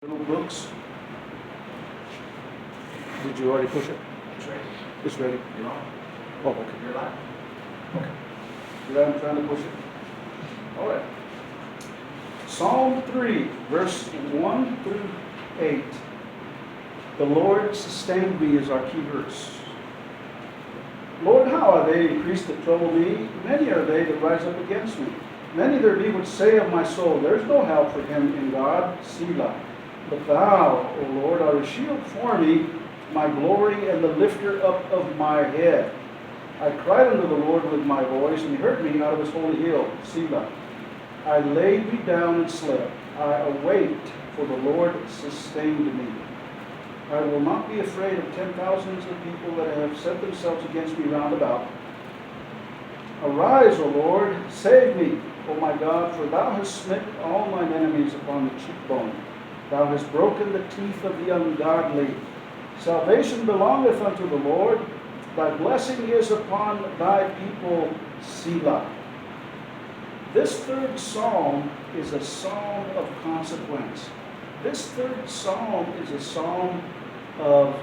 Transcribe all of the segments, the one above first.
Little books. Did you already push it? It's ready. It's ready. You're on. Oh, okay. You're live. I'm trying to push it. All right. Psalm 3, verse 1 through 8. The Lord sustained me is our key verse. Lord, how are they increased that trouble me? Many are they that rise up against me. Many there be which say of my soul, there is no help for him in God, Selah. But thou, O Lord, art a shield for me, my glory and the lifter up of my head. I cried unto the Lord with my voice, and he heard me out of his holy hill, Selah. I laid me down and slept. I await, for the Lord sustained me. I will not be afraid of 10,000s of people that have set themselves against me round about. Arise, O Lord, save me, O my God, for thou hast smitten all mine enemies upon the cheekbone. Thou hast broken the teeth of the ungodly. Salvation belongeth unto the Lord. Thy blessing is upon thy people, Selah. This third psalm is a psalm of consequence. This third psalm is a psalm of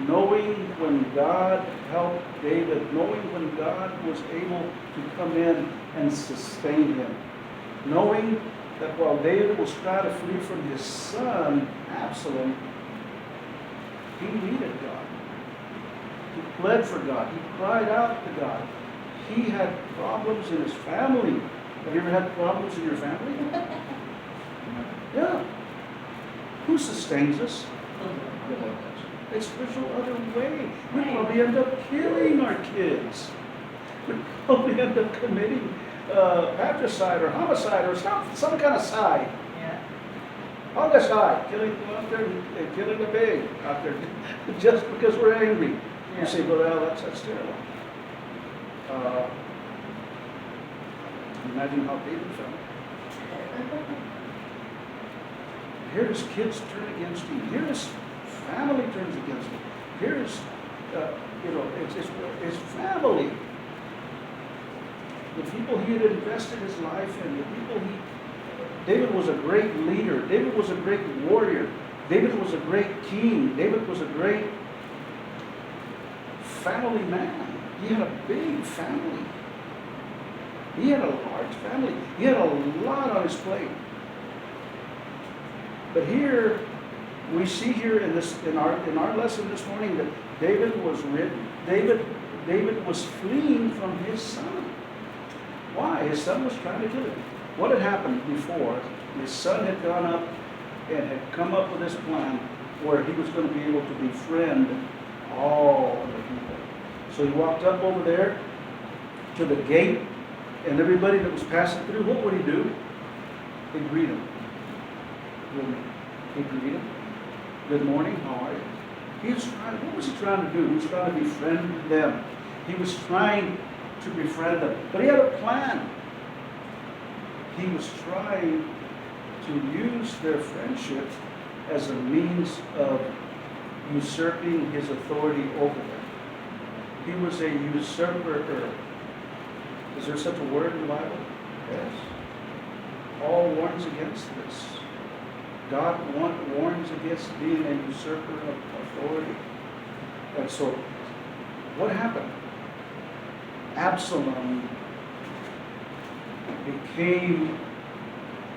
knowing when God helped David, knowing when God was able to come in and sustain him. Knowing that while David was trying to flee from his son, Absalom, he needed God. He pled for God. He cried out to God. He had problems in his family. Have you ever had problems in your family? Yeah. Who sustains us? It's there's no other way. We probably end up killing our kids. We probably end up committing patricide or homicide or some kind of side. Yeah. Homicide, killing out there, killing a pig out there, just because we're angry. Yeah. You say, well, that's terrible. Imagine how David felt. Here his kids turn against him. Here his family turns against him. Here is, it's family. The people he had invested his life in, the people David was a great leader. David was a great warrior. David was a great king. David was a great family man. He had a big family. He had a large family. He had a lot on his plate. But here, we see here in our lesson this morning that David was fleeing from his son. Why? His son was trying to kill him. What had happened before? His son had gone up and had come up with this plan where he was going to be able to befriend all of the people. So he walked up over there to the gate, and everybody that was passing through, what would he do? He'd greet him. He'd greet him. Good morning, how are you? What was he trying to do? He was trying to befriend them. He was trying to befriend them. But he had a plan. He was trying to use their friendship as a means of usurping his authority over them. He was a usurper. Is there such a word in the Bible? Yes. Paul warns against this. God warns against being a usurper of authority. And so, what happened? Absalom became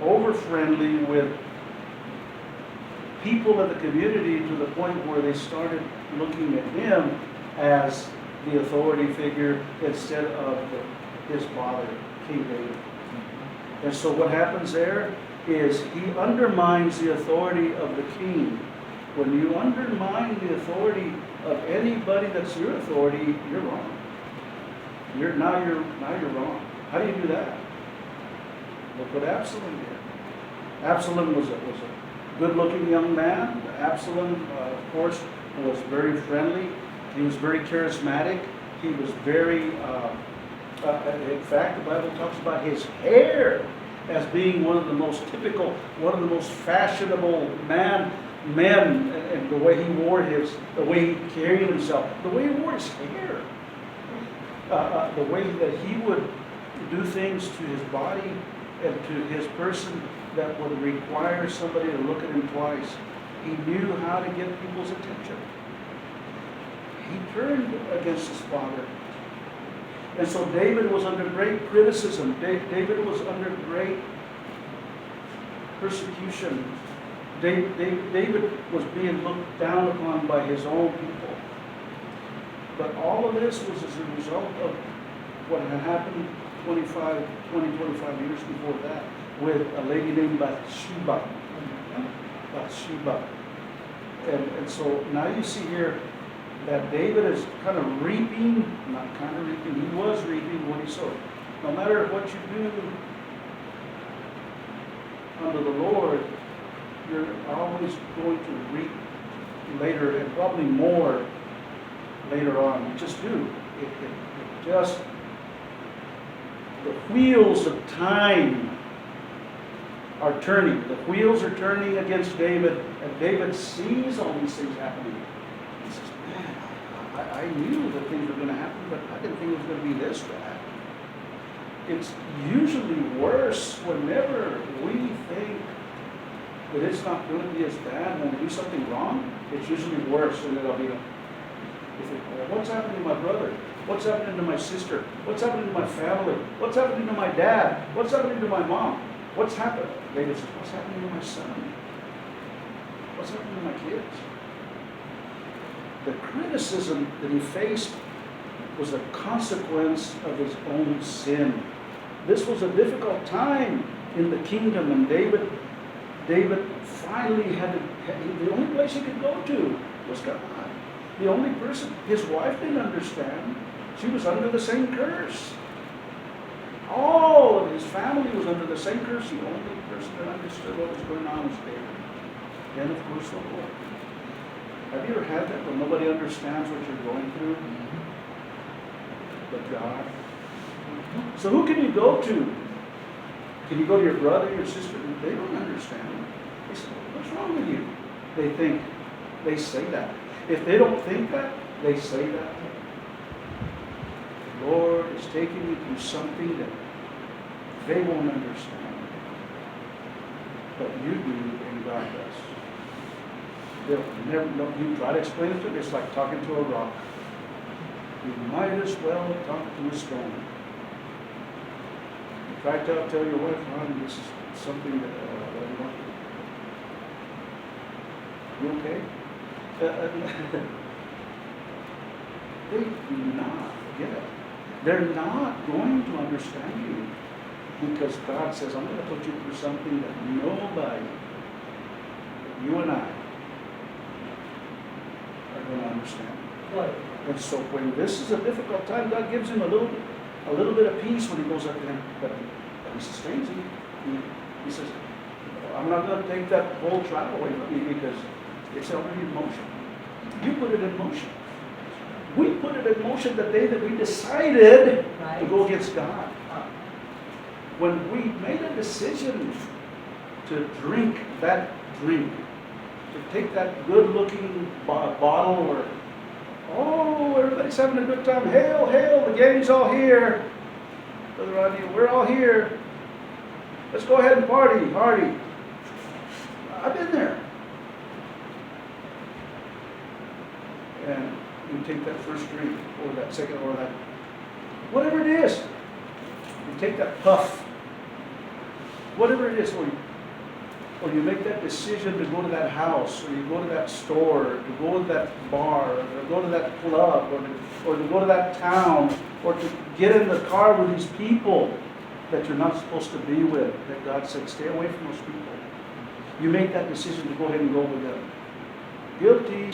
over-friendly with people in the community to the point where they started looking at him as the authority figure instead of his father, King David. And so what happens there is he undermines the authority of the king. When you undermine the authority of anybody that's your authority, you're wrong. Now you're wrong. How do you do that? Look what Absalom did. Absalom was a good-looking young man. Absalom, of course, was very friendly. He was very charismatic. He was very, in fact, the Bible talks about his hair as being one of the most typical, one of the most fashionable men, and the way he wore the way he carried himself, the way he wore his hair, the way that he would do things to his body and to his person that would require somebody to look at him twice. He knew how to get people's attention. He turned against his father. And so David was under great criticism. David was under great persecution. David was being looked down upon by his own people. But all of this was as a result of what had happened 25 years before that with a lady named Bathsheba. And so now you see here that David is kind of reaping, not kind of reaping, he was reaping what he sowed. No matter what you do under the Lord, you're always going to reap later, and probably more later on. You just do. It just, the wheels of time are turning. The wheels are turning against David, and David sees all these things happening. He says, man, I knew that things were going to happen, but I didn't think it was going to be this bad. It's usually worse whenever we think that it's not going to be as bad when we do something wrong. It's usually worse than it'll be. You think, well, what's happening to my brother? What's happening to my sister? What's happening to my family? What's happening to my dad? What's happening to my mom? What's happened? David says, what's happening to my son? What's happening to my kids? The criticism that he faced was a consequence of his own sin. This was a difficult time in the kingdom, and David finally had to, the only place he could go to was God. The only person, his wife didn't understand. She was under the same curse. All of his family was under the same curse. The only person that understood what was going on was David. Then, of course, the Lord. Have you ever had that when nobody understands what you're going through? But God. So who can you go to? Can you go to your brother, your sister? They don't understand. They say, what's wrong with you? They think, they say that. If they don't think that, they say that. The Lord is taking you through something that they won't understand. But you do, and God does. They'll never know. You try to explain it to them, it's like talking to a rock. You might as well talk to a stone. You try to tell your wife, honey, this is something that I want. You okay? They do not get it. They're not going to understand you because God says, I'm going to put you through something that nobody, you and I, are going to understand. Right. And so when this is a difficult time, God gives him a little bit of peace when he goes up to him. But he sustains him. He says, I'm not going to take that whole trial away from you because it's already in motion. You put it in motion. We put it in motion the day that we decided to go against God. When we made a decision to drink that drink, to take that good-looking bottle, or, oh, everybody's having a good time. Hail, hail, the gang's all here. Brother Rodney, we're all here. Let's go ahead and party. I've been there. And you take that first drink, or that second, or that, whatever it is. You take that puff, whatever it is, or you make that decision to go to that house, or you go to that store, or to go to that bar, or to go to that club, or to go to that town, or to get in the car with these people that you're not supposed to be with, that God said, stay away from those people. You make that decision to go ahead and go with them. Guilty.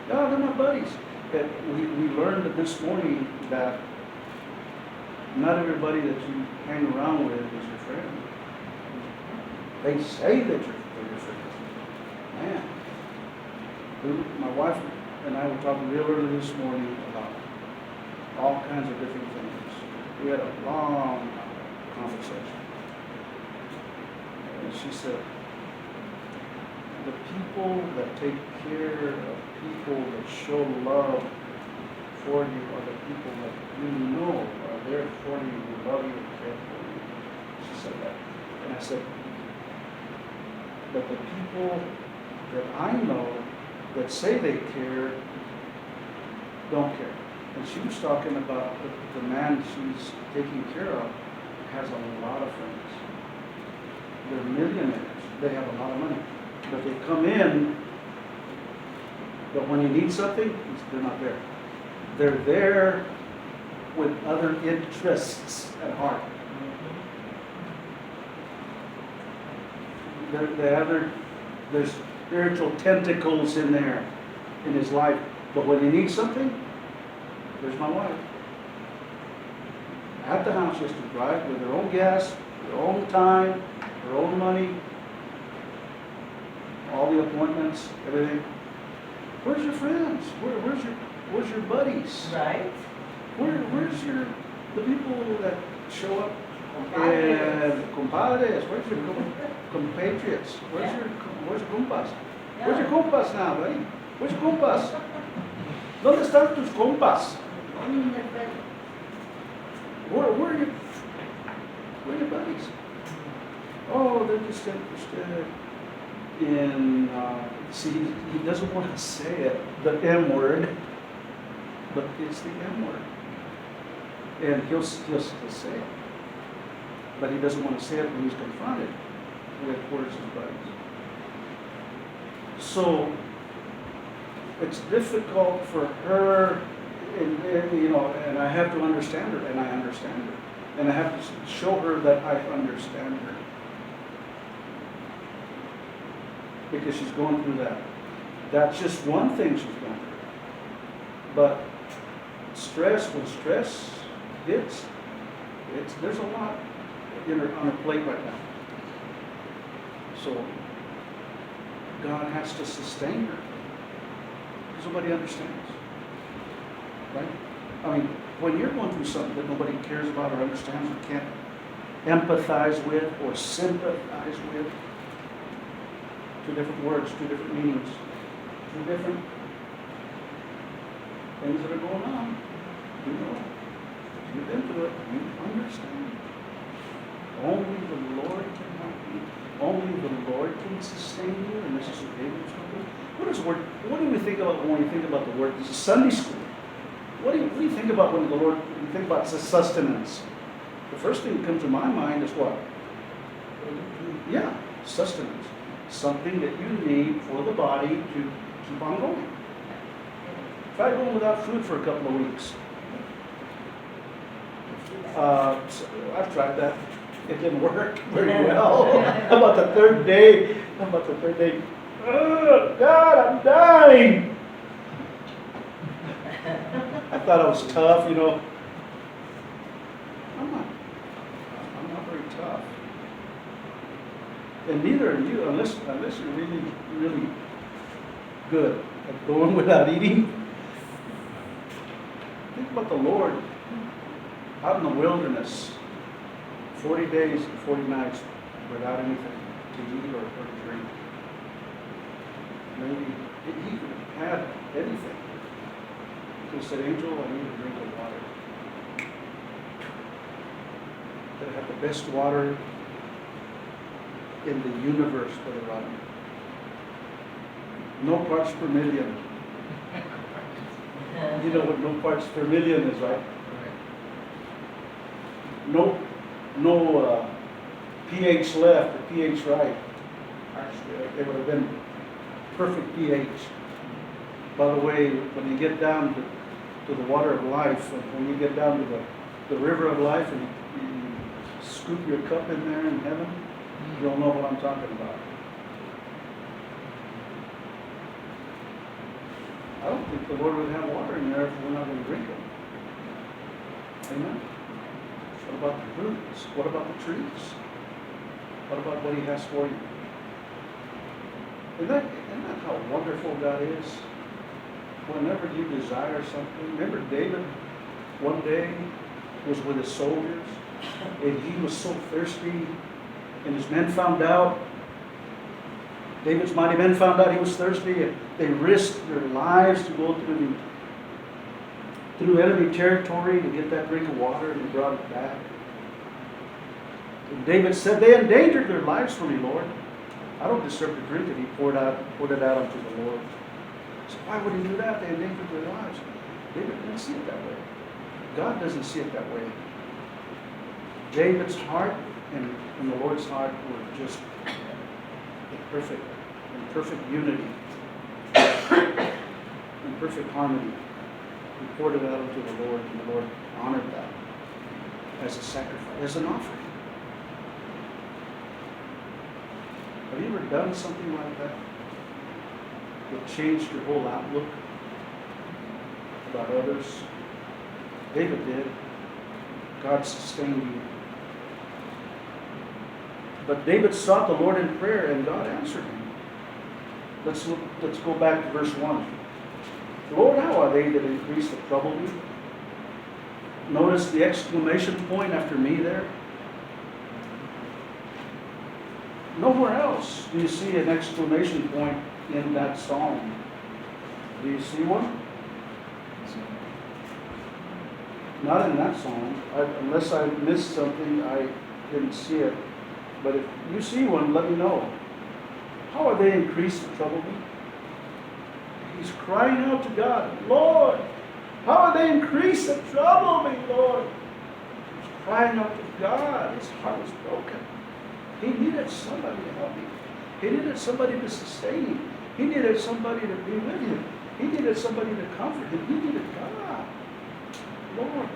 No, they're my buddies. But we learned this morning that not everybody that you hang around with is your friend. They say that they're your friends. Man. My wife and I were talking real early this morning about all kinds of different things. We had a long conversation. And she said, the people that take care of people that show love for you are the people that you know are there for you, who love you and care for you. She said that. I said, but the people that I know that say they care don't care. And she was talking about the man she's taking care of has a lot of friends. They're millionaires. They have a lot of money. But they come in, but when you need something, they're not there. They're there with other interests at heart. There's spiritual tentacles in there, in his life. But when he needs something, there's my wife. At the house, she has to drive with her own gas, her own time, her own money, all the appointments, everything. Where's your friends? Where's your buddies? Right. Where's the people that show up? Compadres. Where's your compatriots? Where's your compas? Where's your compas now, buddy? Where's your compas? ¿Dónde están tus compas? Where are your buddies? Oh, they're just interested in, see, he doesn't want to say it, the M word, but it's the M word. And he'll say it. But he doesn't want to say it when he's confronted with where's his buddies. So it's difficult for her, and I have to understand her, and I understand her. And I have to show her that I understand her. Because she's going through that. That's just one thing she's going through. But when stress hits, there's a lot on her plate right now. So God has to sustain her. Because nobody understands. Right? I mean, when you're going through something that nobody cares about or understands or can't empathize with or sympathize with, two different words, two different meanings, two different things that are going on. You know, you've been through it, you understand. Only the Lord can help you. Only the Lord can sustain you. And this is what David's talking. What do we think about when we think about the word? This is Sunday school. What do you think about when you think about sustenance? The first thing that comes to my mind is what? Yeah, sustenance. Something that you need for the body to keep on going. Try going without food for a couple of weeks. So I've tried that. It didn't work very well. How about the third day? Oh, God, I'm dying. I thought I was tough, I'm not very tough. And neither are you, unless you're really, really good at going without eating. Think about the Lord out in the wilderness, 40 days and 40 nights without anything to eat or to drink. Maybe he could have had anything. He said, Angel, I need a drink of water. They have the best water in the universe for the running. No parts per million. You know what no parts per million is, right? No pH left or pH right. Actually, it would have been perfect pH. By the way, when you get down to the water of life, and when you get down to the river of life and you scoop your cup in there in heaven, you'll know what I'm talking about. I don't think the Lord would have water in there if we're not going to drink it. Amen? What about the fruits? What about the trees? What about what He has for you? Isn't that how wonderful God is? Whenever you desire something. Remember David one day was with his soldiers and he was so thirsty and his men found out. David's mighty men found out he was thirsty and they risked their lives to go through enemy territory to get that drink of water, and he brought it back. And David said, they endangered their lives for me, Lord. I don't deserve to drink it. He poured it out unto the Lord. So why would he do that? They endangered their lives. David didn't see it that way. God doesn't see it that way. David's heart and the Lord's heart were just in perfect unity, in perfect harmony. He poured it out unto the Lord, and the Lord honored that as a sacrifice, as an offering. Have you ever done something like that? That changed your whole outlook about others? David did. God sustained you. But David sought the Lord in prayer, and God answered him. Let's go back to verse 1. Lord, how are they that increase that trouble me? Notice the exclamation point after me there. Nowhere else do you see an exclamation point in that psalm. Do you see one? Not in that psalm. Unless I missed something, I didn't see it. But if you see one, let me know. How are they increased that trouble me? He's crying out to God, Lord, how are they increased that trouble me, Lord? He's crying out to God. His heart was broken. He needed somebody to help him. He needed somebody to sustain him. He needed somebody to be with him. He needed somebody to comfort him. He needed God. Lord,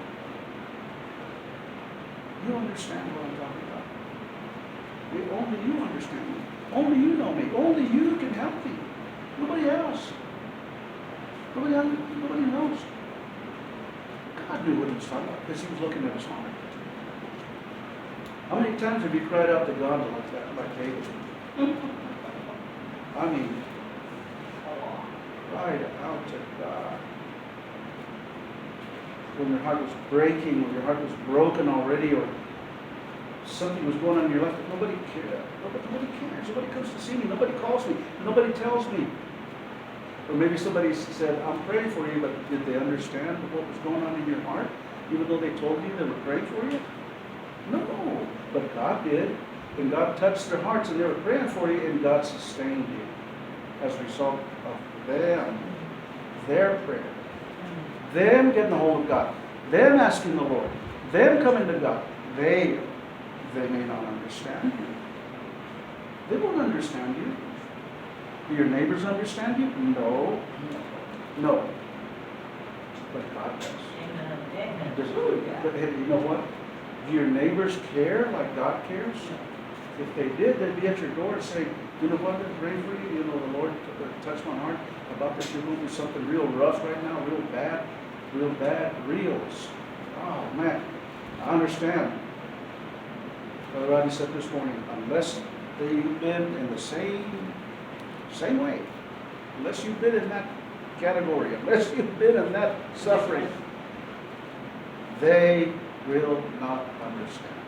you understand what I'm talking about. Only you understand me. Only you know me. Only you can help me. Nobody else. Nobody knows. God knew what he was talking about because he was looking at his heart. How many times have you cried out to God like that, like David? I mean, cried out to God. When your heart was breaking, when your heart was broken already, or something was going on in your life that nobody cared. Nobody cares. Nobody comes to see me. Nobody calls me. Nobody tells me. Or maybe somebody said, I'm praying for you, but did they understand what was going on in your heart? Even though they told you they were praying for you? No. But God did. And God touched their hearts and they were praying for you, and God sustained you as a result of them, their prayer, them getting a hold of God, them asking the Lord, them coming to God. They may not understand you. They won't understand you. Do your neighbors understand you? No. No. But God does. Amen. But you know what? Do your neighbors care like God cares? If they did, they'd be at your door and say, you know what, I'm praying for you. You know, the Lord touched my heart about this. You're going through something real rough right now, real bad. Oh, man, I understand. Brother Rodney said this morning, unless you've been in the same way, unless you've been in that category, unless you've been in that suffering, they will not understand.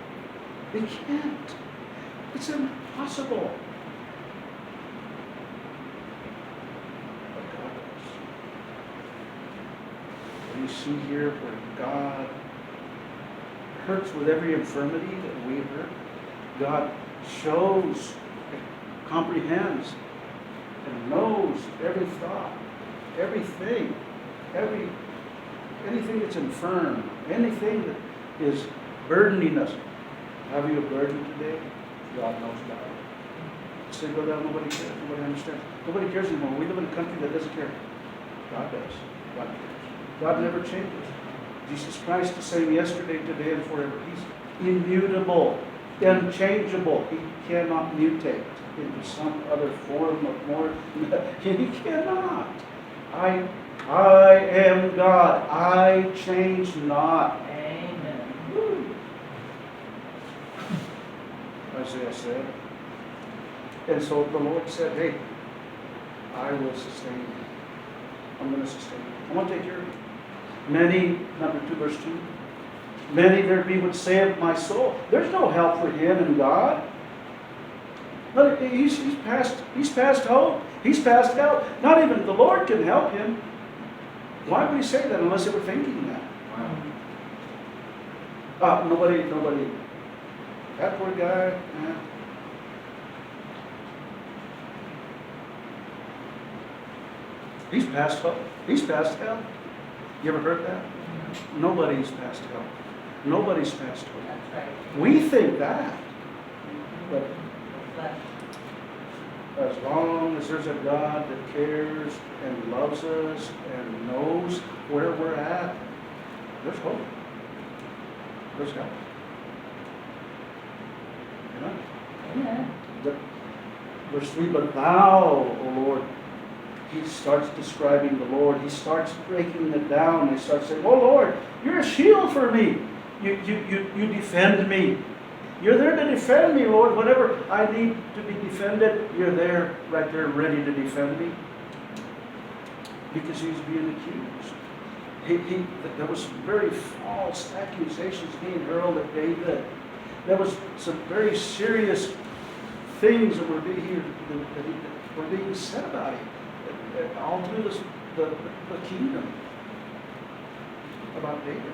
They can't. It's impossible. But God does. And you see here where God hurts with every infirmity that we hurt. God shows, comprehends, and knows every thought, everything, anything that's infirm, anything that is burdening us. Have you a burden today? God knows about it. Say, go down, nobody cares, nobody understands. Nobody cares anymore. We live in a country that doesn't care. God does. God cares. God never changes. Jesus Christ the same yesterday, today, and forever. He's immutable, unchangeable. He cannot mutate into some other form of more. He cannot. I am God. I change not. Amen. Woo. Isaiah said. And so the Lord said, hey, I will sustain you. I'm going to sustain you. I'm going to take care of you. Many, number 2, verse 2, many there be would say of my soul. There's no help for him in God. No, he's past hope. He's past help. Not even the Lord can help him. Why would he say that unless they were thinking that? Nobody That poor guy, he's past hell. He's past hell. You ever heard that? Nobody's past hell. Nobody's past hell. That's right. We think that. But But as long as there's a God that cares and loves us and knows where we're at, there's hope. There's help. Amen? Amen. Verse 3, but thou, O Lord, he starts describing the Lord. He starts breaking it down. He starts saying, oh Lord, you're a shield for me. You defend me. You're there to defend me, Lord. Whatever I need to be defended, you're there, right there, ready to defend me. Because he's being accused. There was some very false accusations being hurled at David. There was some very serious things that were being said about him all through the kingdom about David.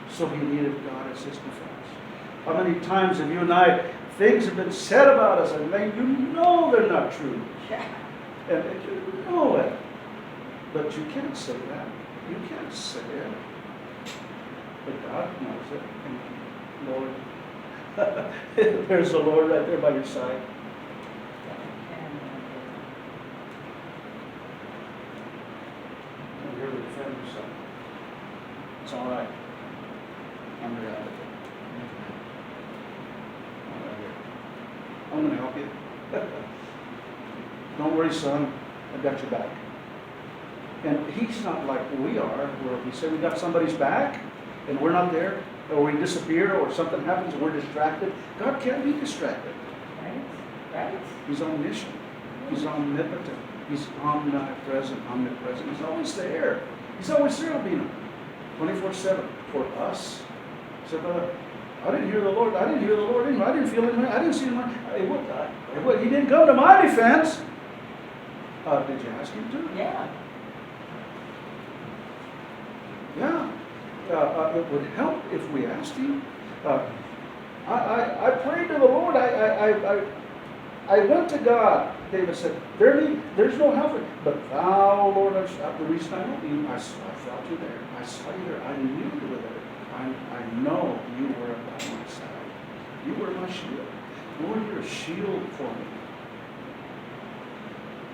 So he needed God as his defense. How many times have you and I, things have been said about us, and you know they're not true. And you know it. But you can't say that. You can't say it. But God knows it. And Lord, there's the Lord right there by your side. And you're to defend yourself. It's all right. I'm your advocate. I'm going to help you. Don't worry, son. I've got your back. And he's not like we are, where we say we got somebody's back and we're not there, or we disappear, or something happens and we're distracted. God can't be distracted. Right? He's omniscient. He's omnipotent. He's omnipresent. He's always there. He's always there, Albina. 24/7 for us. So, I didn't hear the Lord. I didn't feel him. I didn't see him. He didn't come to my defense. Did you ask him to? Yeah. Yeah. It would help if we asked him. I prayed to the Lord. I went to God. David said, there's no help. But thou, Lord, the reason I know you, I felt you there. I saw you there. I knew you were there. I know you were by my side. You were my shield. Lord, you're a shield for me.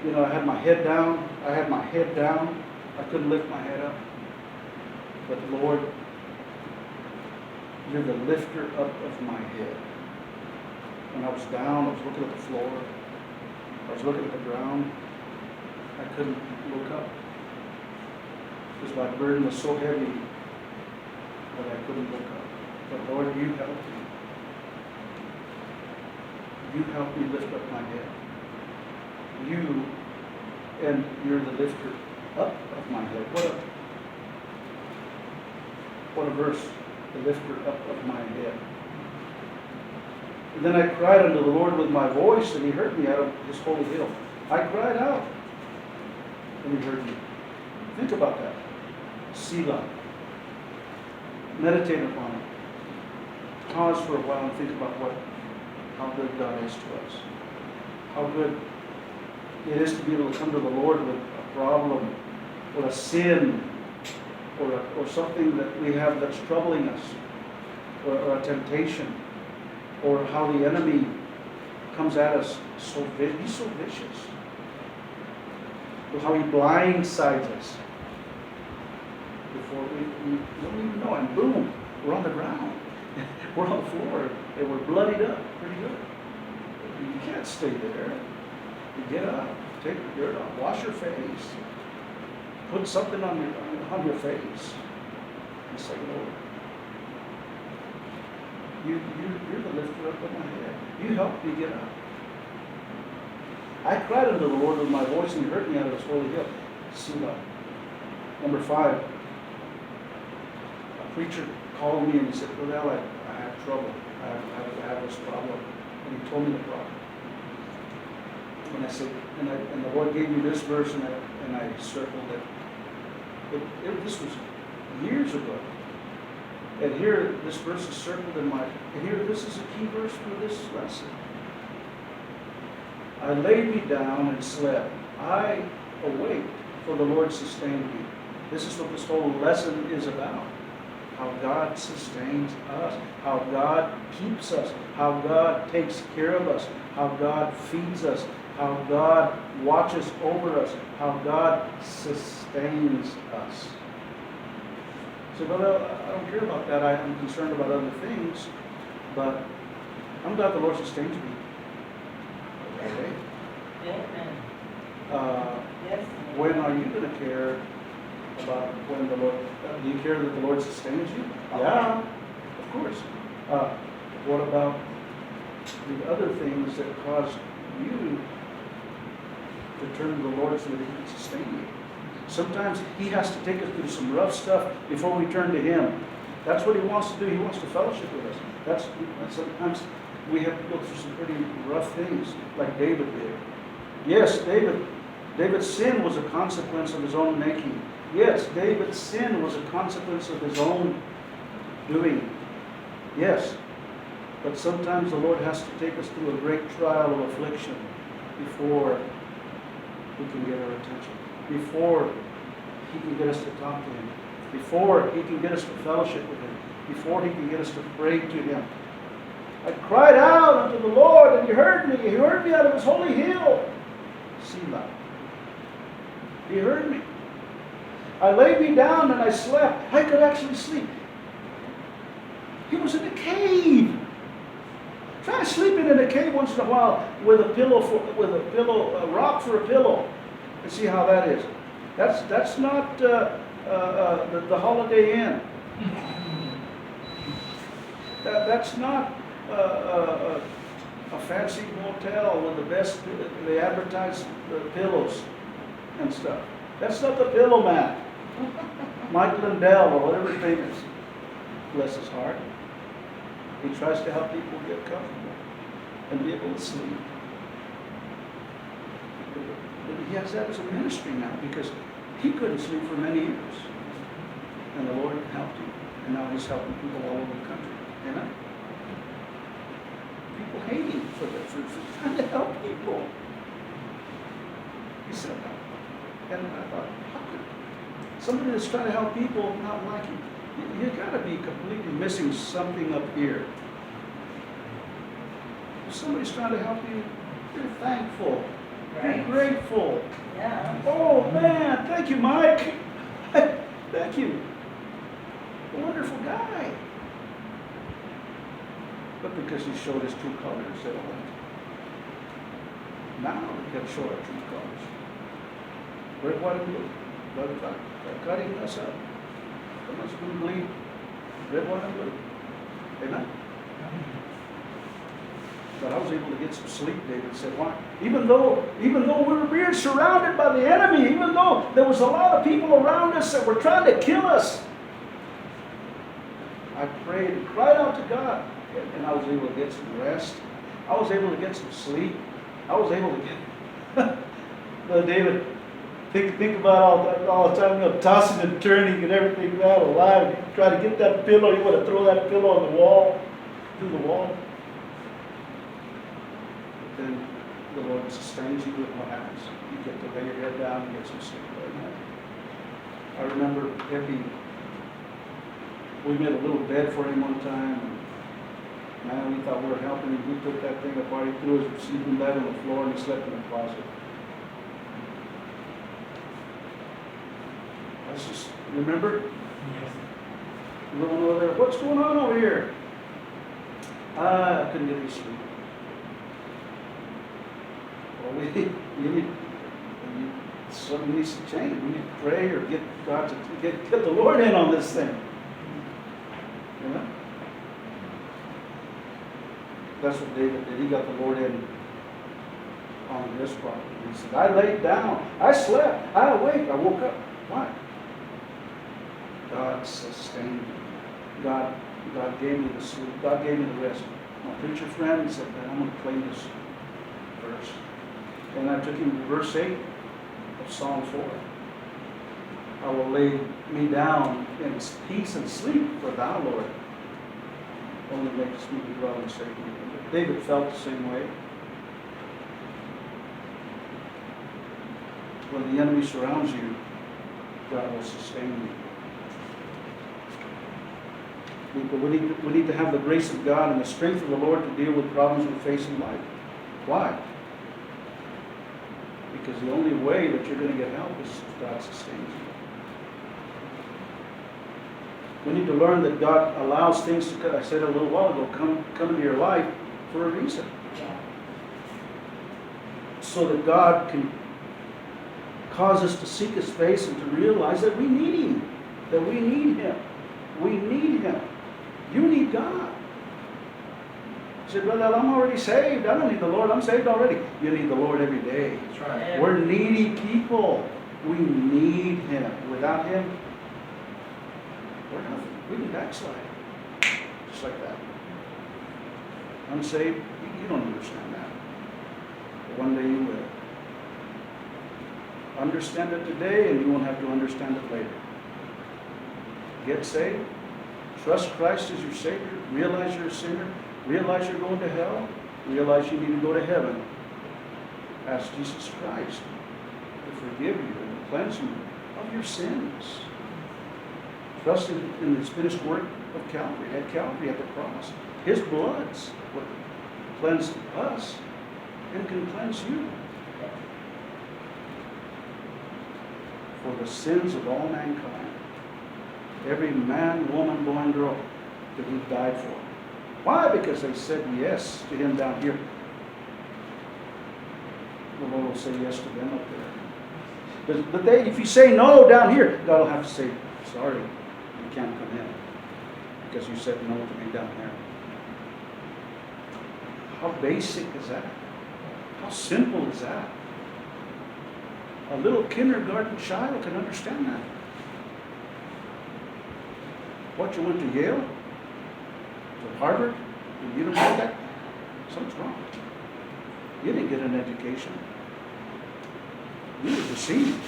You know, I had my head down. I couldn't lift my head up. But Lord, you're the lifter up of my head. When I was down, I was looking at the floor. I was looking at the ground. I couldn't look up. Because my burden was so heavy that I couldn't look up. But Lord, you helped me. You helped me lift up my head. And you're the lifter up of my head. What a verse. The lifter up of my head. And then I cried unto the Lord with my voice, and he heard me out of his holy hill. I cried out, and he heard me. Think about that. Selah. Meditate upon it. Pause for a while and think about how good God is to us. How good it is to be able to come to the Lord with a problem, or a sin, or something that we have that's troubling us, or a temptation, or how the enemy comes at us. He's so vicious. Or how he blindsides us before we don't even know. And boom, we're on the ground. We're on the floor, and we're bloodied up pretty good. You can't stay there. You get up, take the dirt off, wash your face, put something on your face, and say, Lord, you're the lifter up of my head. You helped me get up. I cried unto the Lord with my voice, and he heard me out of his holy hill. Selah. Number 5. A preacher called me and he said, Well, I have trouble. I have this problem. And he told me the problem. And I said, and the Lord gave me this verse, and I circled it. This was years ago. And here, this verse is circled in my, and here, this is a key verse for this lesson. I laid me down and slept. I awaked, for the Lord sustained me. This is what this whole lesson is about. How God sustains us, how God keeps us, how God takes care of us, how God feeds us, how God watches over us, how God sustains us. So, but I don't care about that. I'm concerned about other things, but I'm glad the Lord sustains me. Okay? Amen. Yes. When are you going to care about when the Lord, do you care that the Lord sustains you? Yeah, of course. What about the other things that cause you to turn to the Lord so that He can sustain you? Sometimes He has to take us through some rough stuff before we turn to Him. That's what He wants to do. He wants to fellowship with us. Sometimes we have to go through some pretty rough things, like David did. Yes, David's sin was a consequence of his own making. Yes, David's sin was a consequence of his own doing. Yes. But sometimes the Lord has to take us through a great trial of affliction before He can get our attention. Before He can get us to talk to Him. Before He can get us to fellowship with Him. Before He can get us to pray to Him. I cried out unto the Lord, and He heard me. He heard me out of His holy hill. Selah. He heard me. I laid me down and I slept. I could actually sleep. He was in a cave. Try sleeping in a cave once in a while with a rock for a pillow, and see how that is. That's not the Holiday Inn. That's not a fancy motel with the best. They advertise the pillows and stuff. That's not the Pillow Man. Mike Lindell or whatever his name is. Bless his heart. He tries to help people get comfortable and be able to sleep. But he has that as a ministry now because he couldn't sleep for many years. And the Lord helped him. And now he's helping people all over the country. Amen? People hate him for trying to help people. He said that. And I thought, how could somebody that's trying to help people not like him? You've got to be completely missing something up here. If somebody's trying to help you, you're thankful. Right. You're grateful. Yeah. Oh man, thank you, Mike. Thank you. A wonderful guy. But because he showed his true colors, they don't like it. Now we got to show our true colors. Red, white, and blue. Brother, cutting us up. Someone's going to bleed. Red, white, and blue. Amen. But I was able to get some sleep, David said. Why? Even though we were being surrounded by the enemy, even though there was a lot of people around us that were trying to kill us, I prayed and cried out to God, and I was able to get some rest. I was able to get some sleep. I was able to get. But David, think about all the time, tossing and turning and everything that alive. You try to get that pillow, you want to throw that pillow on the wall, through the wall. Then the Lord sustains you, and what happens? You get to lay your head down and get some sleep. I remember Epi, we made a little bed for him one time. And man, we thought we were helping him. We took that thing apart. He threw his sleeping bag on the floor and he slept in the closet. That's just, remember? Yes. You going over there, what's going on over here? I couldn't get any sleep. Well, something needs to change. We need to pray or get God to get the Lord in on this thing. You know? That's what David did. He got the Lord in on this problem. He said, I laid down, I slept, I awake, I woke up. Why? God sustained me. God gave me the sleep. God gave me the rest. My preacher friend said, man, I'm going to claim this verse. And I took him to verse 8 of Psalm 4. I will lay me down in peace and sleep, for thou, Lord, only makest me to dwell in safety. David felt the same way. When the enemy surrounds you, God will sustain you. We need to have the grace of God and the strength of the Lord to deal with problems we face in life. Why? Because the only way that you're going to get help is if God sustains you. We need to learn that God allows things to, I said a little while ago, come into your life for a reason. Yeah. So that God can cause us to seek His face and to realize that we need Him. That we need Him. We need Him. You need God. You said, Brother, I'm already saved. I don't need the Lord. I'm saved already. You need the Lord every day. That's right. Yeah. We're needy people. We need Him. Without Him, we're nothing. We can backslide. Just like that. Unsaved, you don't understand that. But one day you will. Understand it today and you won't have to understand it later. Get saved. Trust Christ as your Savior. Realize you're a sinner. Realize you're going to hell. Realize you need to go to heaven. Ask Jesus Christ to forgive you and cleanse you of your sins. Trust in His finished work of Calvary, at the cross. His blood's what cleansed us and can cleanse you. For the sins of all mankind. Every man, woman, boy, and girl that He died for. Why? Because they said yes to Him down here. The Lord will say yes to them up there. But if you say no down here, God will have to say, sorry, you can't come in. Because you said no to me down there. How basic is that? How simple is that? A little kindergarten child can understand that. What, you went to Yale? To Harvard? And you don't know that? Something's wrong. You didn't get an education. You were deceived.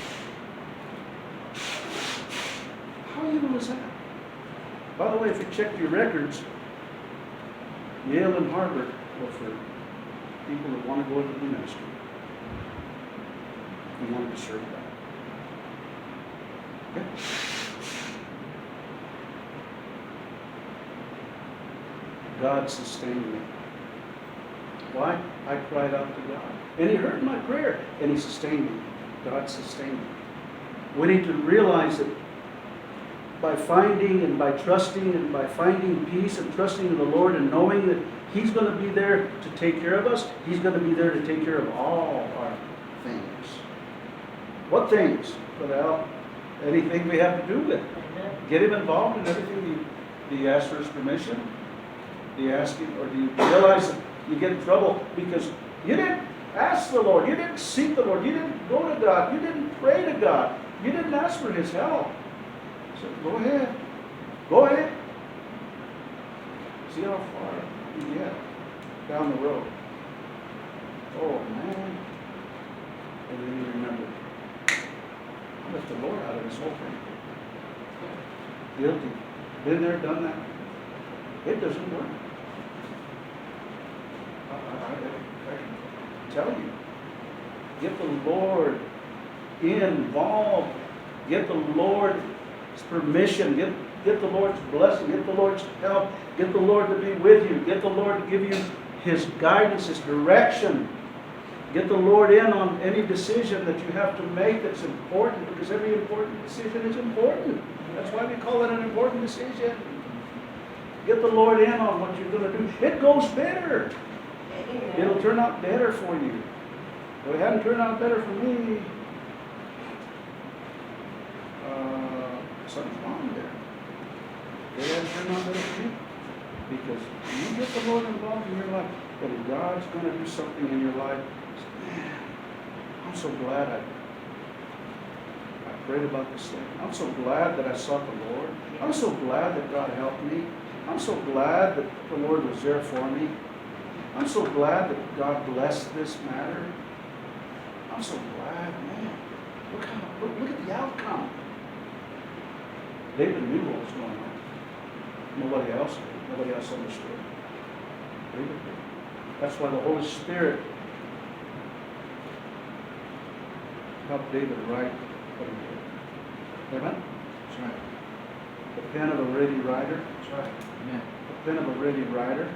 How evil is that? By the way, if you check your records, Yale and Harvard were for people that want to go into the ministry. You wanted to serve God. Okay? God sustained me. Why? I cried out to God. And He heard my prayer. And He sustained me. God sustained me. We need to realize that by finding and by trusting and by finding peace and trusting in the Lord and knowing that He's going to be there to take care of us, He's going to be there to take care of all our things. What things? Well, anything we have to do with. Get Him involved in everything. Do you ask for His permission? Do you ask Him, or do you realize that you get in trouble because you didn't ask the Lord, you didn't seek the Lord, you didn't go to God, you didn't pray to God, you didn't ask for His help? So go ahead. Go ahead. See how far you get down the road. Oh man. And then you remember, I left the Lord out of this whole thing. Guilty. Been there, done that. It doesn't work. I tell you, get the Lord involved. Get the Lord's permission. Get the Lord's blessing. Get the Lord's help. Get the Lord to be with you. Get the Lord to give you His guidance, His direction. Get the Lord in on any decision that you have to make that's important, because every important decision is important. That's why we call it an important decision. Get the Lord in on what you're going to do. It goes better. It'll turn out better for you. If it hadn't turned out better for me, something's wrong there. It hadn't turned out better for you. Because you get the Lord involved in your life, but if God's going to do something in your life, man, I'm so glad I prayed about this thing. I'm so glad that I sought the Lord. I'm so glad that God helped me. I'm so glad that the Lord was there for me. I'm so glad that God blessed this matter. I'm so glad, man. Look at the outcome. David knew what was going on. Nobody else did. Nobody else understood. David did. That's why the Holy Spirit helped David write what he did. Amen? That's right. The pen of a ready writer. That's right. Amen. The pen of a ready writer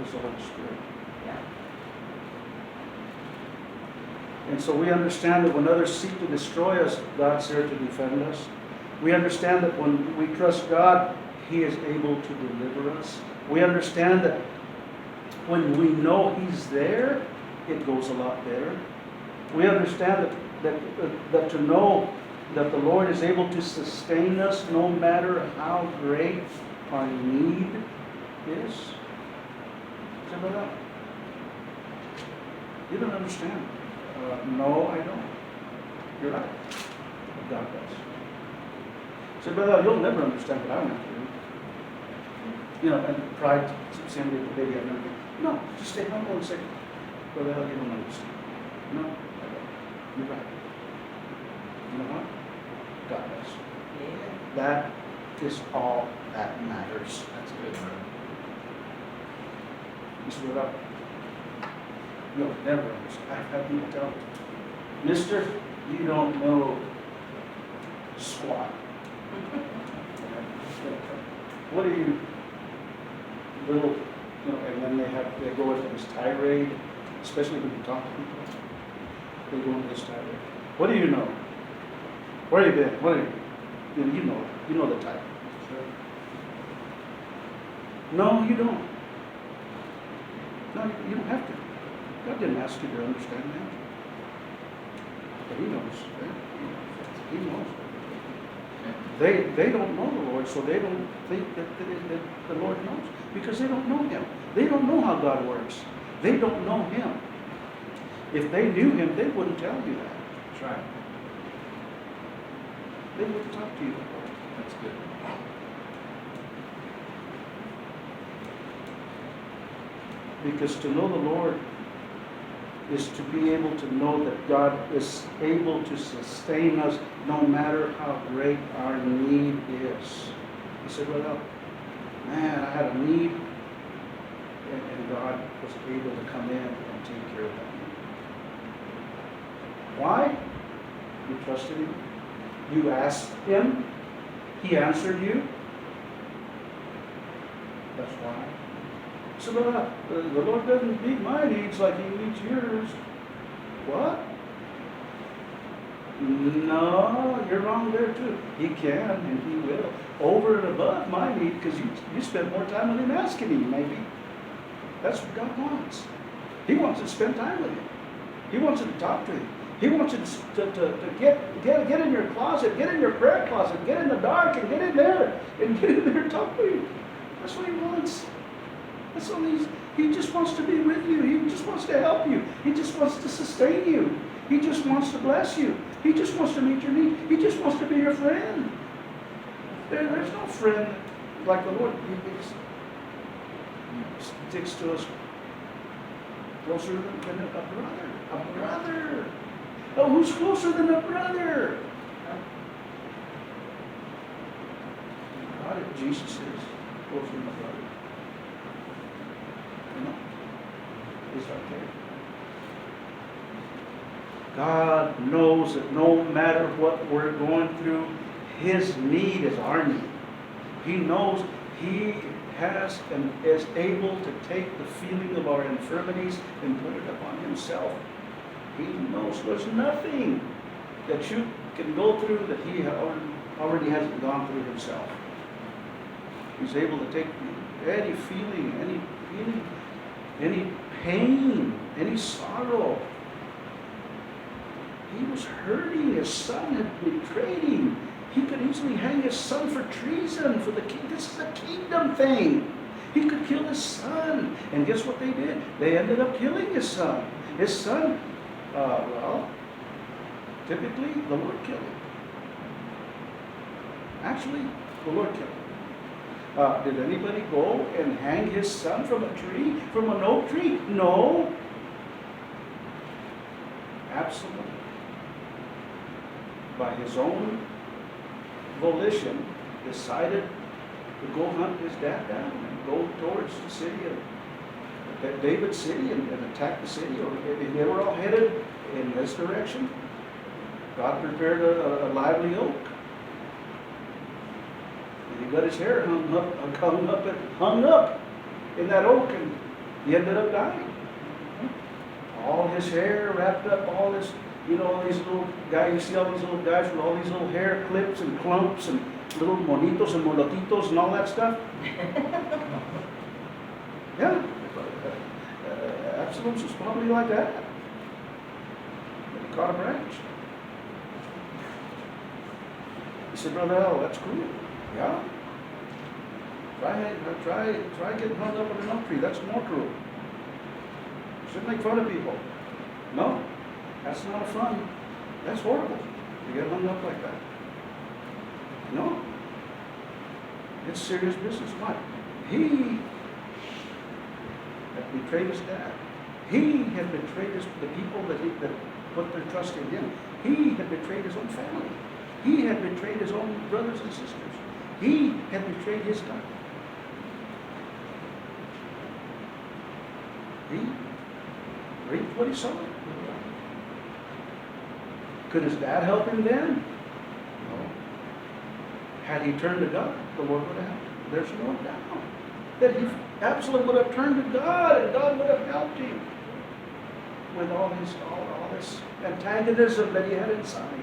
is the Holy Spirit. Yeah. And so we understand that when others seek to destroy us, God's there to defend us. We understand that when we trust God, He is able to deliver us. We understand that when we know He's there, it goes a lot better. We understand that to know that the Lord is able to sustain us no matter how great our need is. Say that out. You don't understand. No, I don't. You're right. But God does. Say, brother, you'll never understand what I went through. You know, and pride, somebody with a baby, I've never. No, just stay humble and say, brother, you don't understand. No, I don't. You're right. You know what? God does. Yeah. That is all that matters. That's good, brother. You see what up? You'll never understand. I've had people tell me, Mister, you don't know squat. What do you, little, you know, and then they go into this tirade, especially when you talk to people. They go into this tirade. What do you know? Where have you been? What are you know the type. Sure. No, you don't. No, you don't have to. God didn't ask you to understand that. But He knows. He knows. They don't know the Lord, so they don't think that the Lord knows. Because they don't know Him. They don't know how God works. They don't know Him. If they knew Him, they wouldn't tell you that. That's right. They wouldn't talk to you that way. That's good. Because to know the Lord is to be able to know that God is able to sustain us no matter how great our need is. You say, well, man, I had a need, and God was able to come in and take care of that need. Why? You trusted Him. You asked Him. He answered you. That's why. So the Lord doesn't meet my needs like He meets yours. What? No, you're wrong there too. He can and He will. Over and above my need, because you spend more time with Him asking Him, maybe. That's what God wants. He wants to spend time with Him. He wants you to talk to Him. He wants you to get in your closet, get in your prayer closet, get in the dark and get in there and talk to Him. That's what He wants. That's all He just wants to be with you. He just wants to help you. He just wants to sustain you. He just wants to bless you. He just wants to meet your need. He just wants to be your friend. There's no friend like the Lord. He sticks to us closer than a brother. A brother. Oh, who's closer than a brother? God, if Jesus is closer than a brother. You know, He's right there. God knows that no matter what we're going through, His need is our need. He knows He has and is able to take the feeling of our infirmities and put it upon Himself. He knows there's nothing that you can go through that He already hasn't gone through Himself. He's able to take any feeling, any pain, any sorrow. He was hurting. His son had betrayed him. He could easily hang his son for treason for the king. This is a kingdom thing. He could kill his son. And guess what they did? They ended up killing his son. His son, typically the Lord killed him. Actually, the Lord killed him. Did anybody go and hang his son from a tree, from an oak tree? No. Absalom, by his own volition, decided to go hunt his dad down and go towards the city of David's city and attack the city, or if they were all headed in this direction, God prepared a lively oak. And he got his hair hung up in that oak, and he ended up dying. All his hair wrapped up, all this, all these little guys, you see all these little guys with all these little hair clips and clumps and little monitos and molotitos and all that stuff. Yeah. Absalom was probably like that. But he caught a branch. He said, Brother Al, that's cool. Yeah. Try getting hung up in an oak tree. That's more cruel. You shouldn't make fun of people. No, that's not fun. That's horrible. You get hung up like that. No. It's serious business. Why? He had betrayed his dad. He had betrayed the people that put their trust in him. He had betrayed his own family. He had betrayed his own brothers and sisters. He had betrayed his God. He reaped what he sowed. Could his dad help him then? No. Had he turned to God, the Lord would have helped him. There's no doubt that Absalom would have turned to God, and God would have helped him with all this antagonism that he had inside.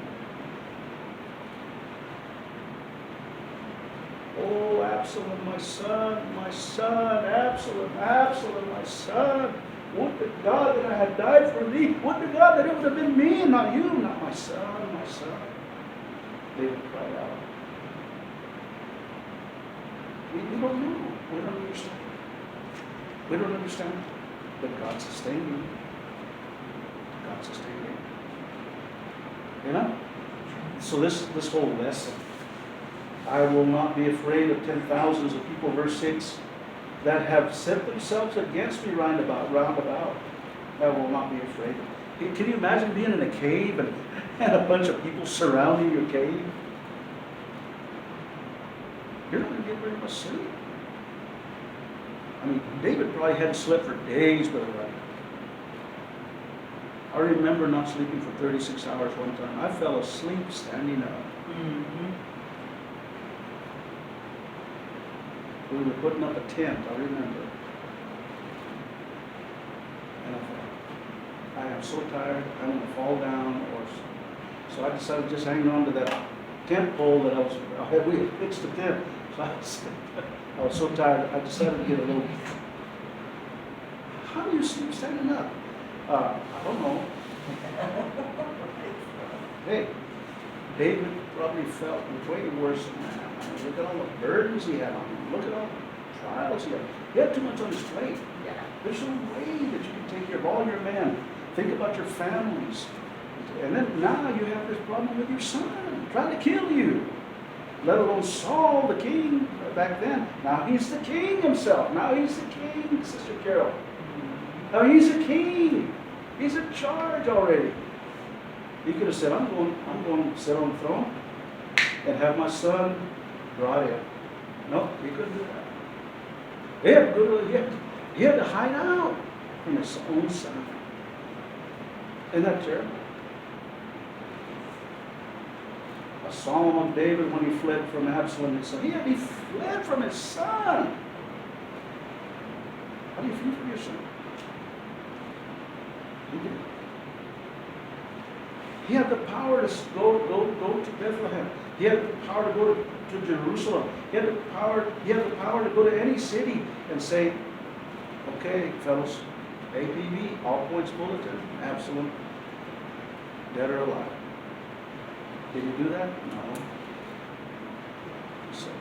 Oh, Absalom, my son, Absalom, my son. Would to God that I had died for thee. Would to God that it would have been me and not you, not my son, my son. David cried out. We don't know. We don't understand. We don't understand. But God sustained you. God sustained you. You know? So this whole lesson. I will not be afraid of 10,000s of people, verse 6, that have set themselves against me round about. I will not be afraid. Can you imagine being in a cave and a bunch of people surrounding your cave? You're not going to get very much sleep. I mean, David probably hadn't slept for days, Brother Rodney. I remember not sleeping for 36 hours one time. I fell asleep standing up. Mm-hmm. We were putting up a tent, I remember. And I thought, I am so tired, I'm going to fall down. So I decided to just hang on to that tent pole that we had fixed the tent. So I was so tired, I decided to get a little. How do you sleep standing up? I don't know. Hey, David probably felt way worse than that. Look at all the burdens he had on him. Look at all the trials he had. He had too much on his plate. Yeah. There's no way that you can take care of all your men. Think about your families. And then now you have this problem with your son trying to kill you. Let alone Saul, the king, back then. Now he's the king himself. Now he's the king, Sister Carol. Now he's a king. He's in charge already. He could have said, I'm going to sit on the throne and have my son brought in. No, he couldn't do that. He had to hide out from his own son. Isn't that terrible? A psalm of David when he fled from Absalom, his son. He fled from his son. How do you feel for your son? He did. He had the power to go to Bethlehem. He had the power to go to Jerusalem. He had the power to go to any city and say, okay, fellows, APB, all points bulletin, Absalom, dead or alive. Did he do that? No. He said,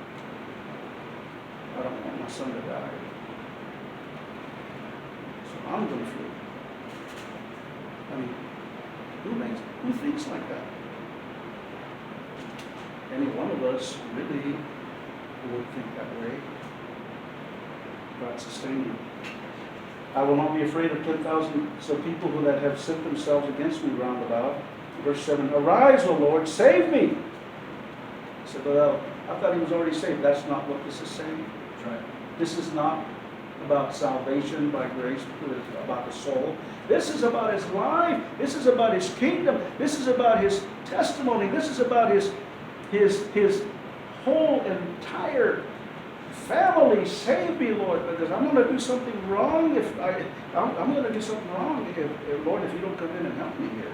I don't want my son to die. So I'm going to flee. I mean, who thinks like that? Any one of us really would think that way. God sustain you. I will not be afraid of 10,000 people who that have set themselves against me round about. Verse 7, arise, O Lord, save me. said, well, I thought he was already saved. That's not what this is saying. That's right. This is not about salvation by grace, about the soul. This is about his life. This is about his kingdom. This is about his testimony. This is about his whole entire family. Save me, Lord, because I'm going to do something wrong. I'm going to do something wrong, Lord, if you don't come in and help me here.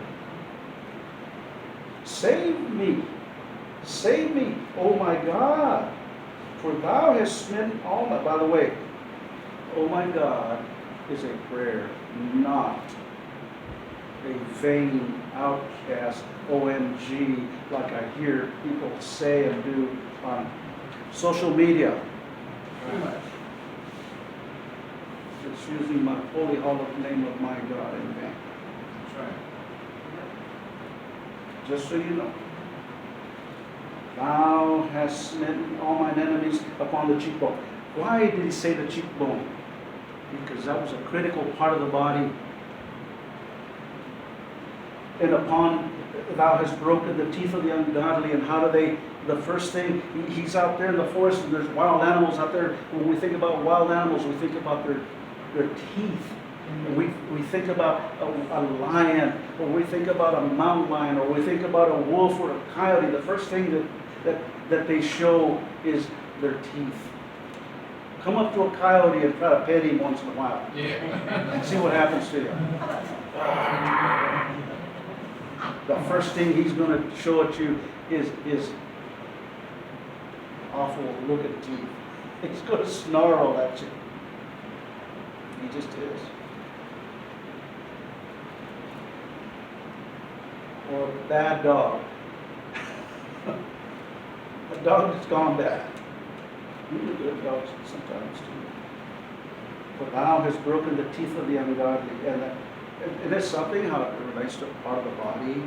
Save me. Save me, oh my God, for thou hast smitten all my... By the way, oh my God is a prayer, not a vain, outcast, OMG, like I hear people say and do on social media. Right. It's using my holy, hallowed name of my God in vain. That's right. Just so you know. Thou hast smitten all mine enemies upon the cheekbone. Why did he say the cheekbone? Because that was a critical part of the body. And upon, thou hast broken the teeth of the ungodly. And how do they, the first thing, he's out there in the forest and there's wild animals out there. When we think about wild animals, we think about their teeth. And we think about a lion, or we think about a mountain lion, or we think about a wolf or a coyote. The first thing that they show is their teeth. Come up to a coyote and try to pet him once in a while. Yeah. And see what happens to you. The first thing he's going to show at you is awful looking teeth. He's going to snarl at you. He just is. Or a bad dog. A dog that's gone bad. Really good dogs sometimes too. For thou hast broken the teeth of the ungodly. And it's something how it relates to part of the body.